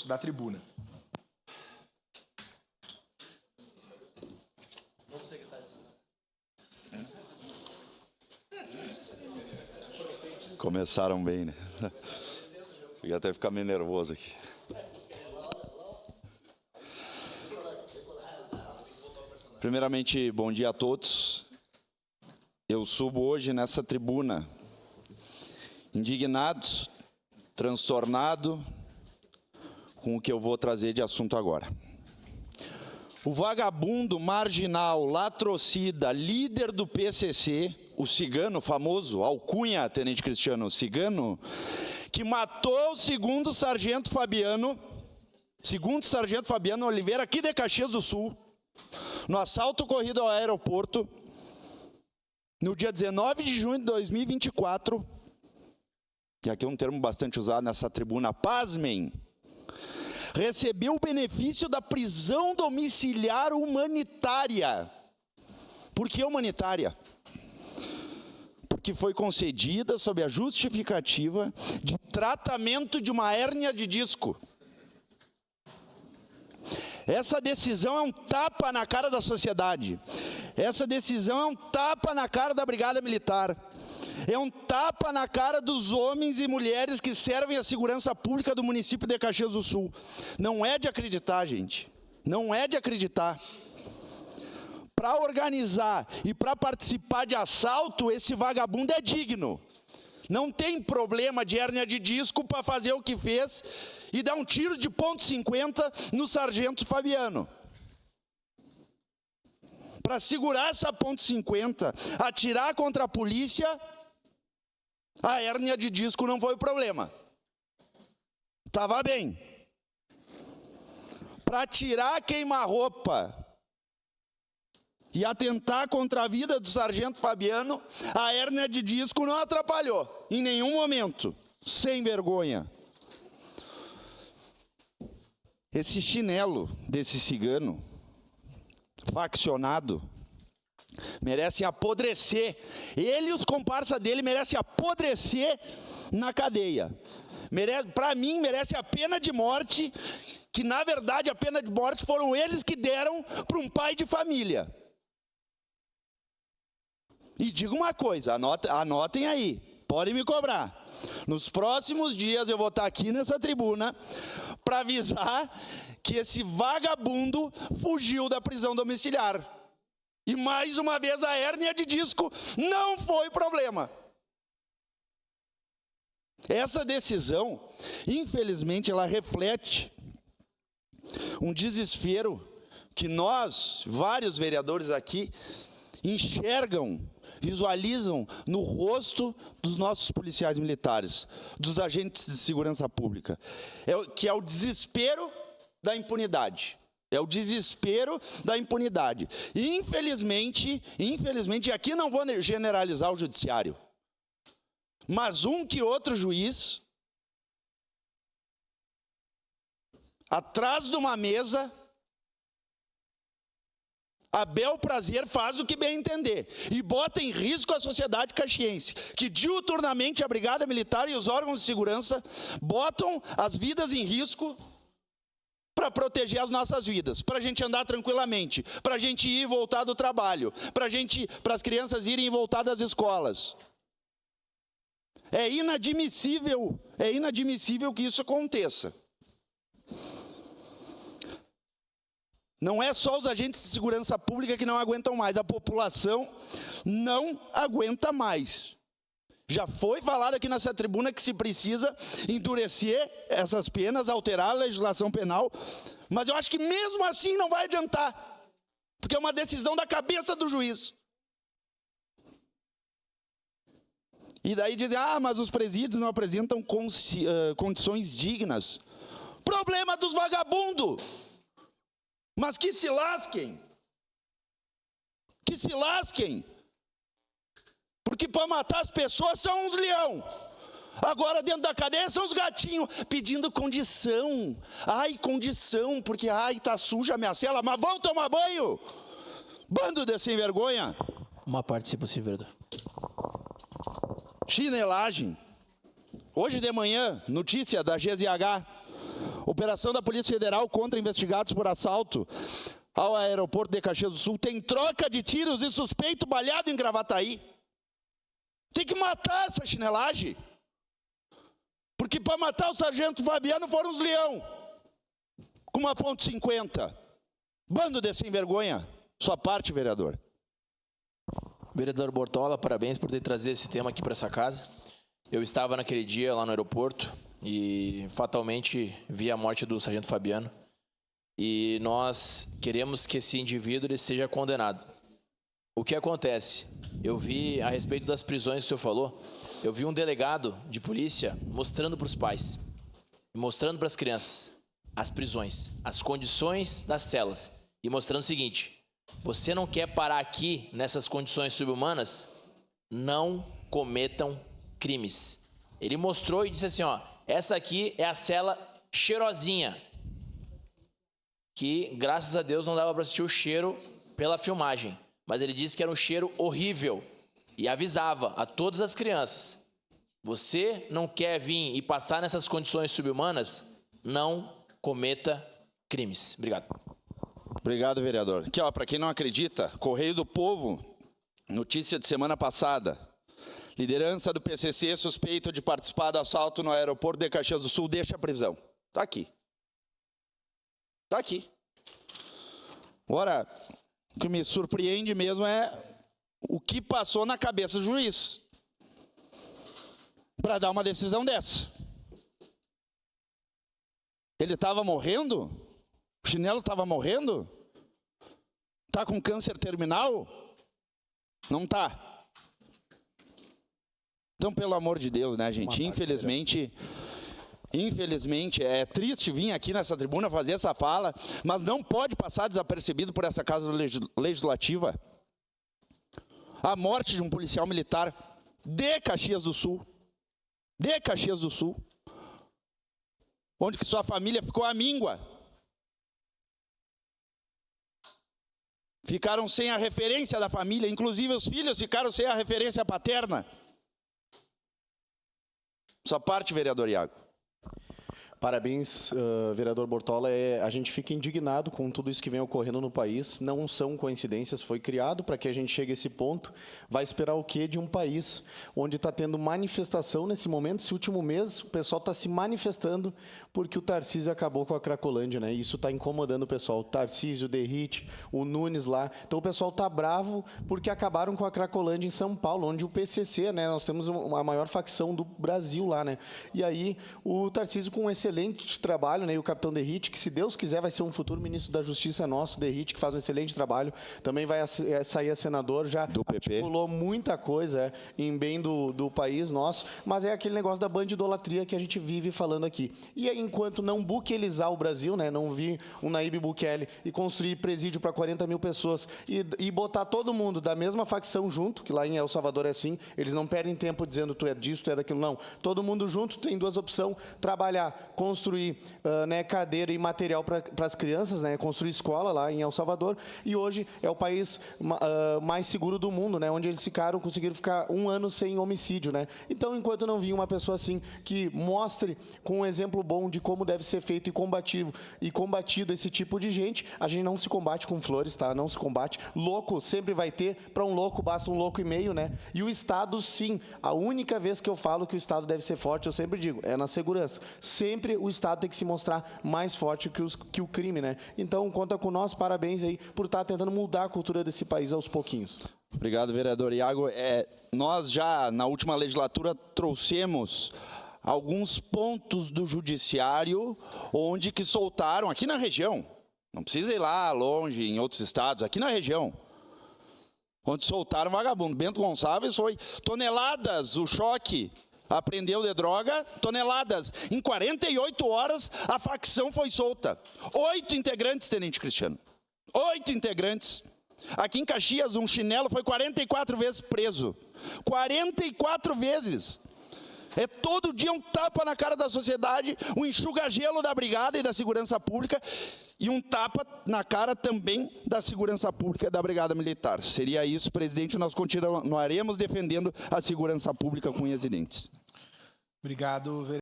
da tribuna. Começaram bem, né? Cheguei até a ficar meio nervoso aqui. Primeiramente, bom dia a todos. Eu subo hoje nessa tribuna indignado, transtornado com o que eu vou trazer de assunto agora. O vagabundo, marginal, latrocida, líder do PCC, o cigano famoso, alcunha, Tenente Cristiano, cigano, que matou o segundo sargento Fabiano Oliveira, aqui de Caxias do Sul, no assalto ocorrido ao aeroporto, no dia 19 de junho de 2024, e aqui é um termo bastante usado nessa tribuna, pasmem, recebeu o benefício da prisão domiciliar humanitária. Por que humanitária? Porque foi concedida sob a justificativa de tratamento de uma hérnia de disco. Essa decisão é um tapa na cara da sociedade. Essa decisão é um tapa na cara da Brigada Militar. É um tapa na cara dos homens e mulheres que servem a segurança pública do município de Caxias do Sul. Não é de acreditar, gente. Não é de acreditar. Para organizar e para participar de assalto, esse vagabundo é digno. Não tem problema de hérnia de disco para fazer o que fez e dar um tiro de .50 no sargento Fabiano. Para segurar essa .50, atirar contra a polícia, a hérnia de disco não foi o problema. Estava bem. Para tirar queima-roupa e atentar contra a vida do sargento Fabiano, a hérnia de disco não atrapalhou, em nenhum momento. Sem vergonha. Esse chinelo desse cigano, faccionado, merecem apodrecer. Ele e os comparsas dele merecem apodrecer na cadeia. Para mim, merece a pena de morte, que na verdade a pena de morte foram eles que deram para um pai de família. E digo uma coisa, anotem aí, podem me cobrar. Nos próximos dias eu vou estar aqui nessa tribuna para avisar que esse vagabundo fugiu da prisão domiciliar. E mais uma vez a hérnia de disco não foi problema. Essa decisão, infelizmente, ela reflete um desespero que nós, vários vereadores aqui, enxergam, visualizam no rosto dos nossos policiais militares, dos agentes de segurança pública, que é o desespero da impunidade. É o desespero da impunidade. E infelizmente, aqui não vou generalizar o judiciário, mas um que outro juiz, atrás de uma mesa, a bel prazer faz o que bem entender e bota em risco a sociedade caxiense, que diuturnamente a Brigada Militar e os órgãos de segurança botam as vidas em risco para proteger as nossas vidas, para a gente andar tranquilamente, para a gente ir e voltar do trabalho, para as crianças irem e voltar das escolas. É inadmissível que isso aconteça. Não é só os agentes de segurança pública que não aguentam mais, a população não aguenta mais. Já foi falado aqui nessa tribuna que se precisa endurecer essas penas, alterar a legislação penal, mas eu acho que mesmo assim não vai adiantar, porque é uma decisão da cabeça do juiz. E daí dizem, mas os presídios não apresentam condições dignas. Problema dos vagabundos. Mas que se lasquem. Que se lasquem. Porque para matar as pessoas são uns leão. Agora dentro da cadeia são os gatinhos pedindo condição. Ai, condição, porque tá suja a minha cela, mas vão tomar banho. Bando de sem vergonha. Uma parte, se possível, vereador. Chinelagem. Hoje de manhã, notícia da GZH. Operação da Polícia Federal contra investigados por assalto ao aeroporto de Caxias do Sul. Tem troca de tiros e suspeito baleado em Gravataí. Tem que matar essa chinelagem. Porque para matar o sargento Fabiano foram os leão. Com uma .50. Bando de sem vergonha. Sua parte, vereador. Vereador Bortola, parabéns por ter trazido esse tema aqui para essa casa. Eu estava naquele dia lá no aeroporto e fatalmente vi a morte do sargento Fabiano. E nós queremos que esse indivíduo ele seja condenado. O que acontece? Eu vi, a respeito das prisões que o senhor falou, eu vi um delegado de polícia mostrando para os pais, mostrando para as crianças as prisões, as condições das celas, e mostrando o seguinte: você não quer parar aqui nessas condições subhumanas? Não cometam crimes. Ele mostrou e disse assim, ó, essa aqui é a cela cheirosinha, que graças a Deus não dava para assistir o cheiro pela filmagem, mas ele disse que era um cheiro horrível e avisava a todas as crianças: você não quer vir e passar nessas condições subhumanas? Não cometa crimes. Obrigado. Obrigado, vereador. Aqui, ó, para quem não acredita, Correio do Povo, notícia de semana passada. Liderança do PCC suspeito de participar do assalto no aeroporto de Caxias do Sul deixa a prisão. Tá aqui. Tá aqui. Agora, o que me surpreende mesmo é o que passou na cabeça do juiz para dar uma decisão dessa. Ele estava morrendo? O chinelo estava morrendo? Está com câncer terminal? Não está. Então, pelo amor de Deus, né, gente? Infelizmente, é triste vir aqui nessa tribuna fazer essa fala, mas não pode passar desapercebido por essa casa legislativa a morte de um policial militar de Caxias do Sul. De Caxias do Sul. Onde que sua família ficou amíngua. Ficaram sem a referência da família, inclusive os filhos ficaram sem a referência paterna. Sua parte, vereador Iago. Parabéns, vereador Bortola. A gente fica indignado com tudo isso que vem ocorrendo no país. Não são coincidências, foi criado para que a gente chegue a esse ponto. Vai esperar o quê de um país onde está tendo manifestação nesse momento? Esse último mês, o pessoal está se manifestando porque o Tarcísio acabou com a Cracolândia, né? E isso está incomodando o pessoal. O Tarcísio, o Derrite, o Nunes lá. Então o pessoal está bravo porque acabaram com a Cracolândia em São Paulo, onde o PCC, né? Nós temos a maior facção do Brasil lá, né? E aí o Tarcísio, com um excelente trabalho, né? E o capitão Derrite, que se Deus quiser vai ser um futuro ministro da Justiça nosso, Derrite, que faz um excelente trabalho, também vai sair a senador, já articulou muita coisa em bem do país nosso, mas é aquele negócio da bandidolatria que a gente vive falando aqui. E enquanto não buquelizar o Brasil, né? Não vir um Nayib Bukele e construir presídio para 40 mil pessoas e botar todo mundo da mesma facção junto, que lá em El Salvador é assim, eles não perdem tempo dizendo tu é disso, tu é daquilo, não. Todo mundo junto tem duas opções: trabalhar, construir né, cadeira e material para as crianças, né, construir escola lá em El Salvador, e hoje é o país mais seguro do mundo, né, onde eles conseguiram ficar 1 ano sem homicídio. Né? Então, enquanto não vir uma pessoa assim que mostre com um exemplo bom de como deve ser feito e combatido esse tipo de gente, a gente não se combate com flores, tá? Não se combate. Louco sempre vai ter, para um louco basta 1,5 louco, né? E o Estado, sim, a única vez que eu falo que o Estado deve ser forte, eu sempre digo, é na segurança. Sempre o Estado tem que se mostrar mais forte que o crime, né? Então, conta com nós, parabéns aí por estar tentando mudar a cultura desse país aos pouquinhos. Obrigado, vereador Iago. Nós já, na última legislatura, trouxemos alguns pontos do judiciário onde que soltaram, aqui na região, não precisa ir lá longe, em outros estados, aqui na região, onde soltaram vagabundo. Bento Gonçalves foi toneladas, o choque apreendeu de droga, toneladas. Em 48 horas, a facção foi solta. 8 integrantes, tenente Cristiano. 8 integrantes. Aqui em Caxias, um chinelo foi 44 vezes preso. 44 vezes. É todo dia um tapa na cara da sociedade, um enxuga-gelo da Brigada e da Segurança Pública e um tapa na cara também da Segurança Pública e da Brigada Militar. Seria isso, presidente, nós continuaremos defendendo a segurança pública com unhas e dentes. Obrigado, vereador.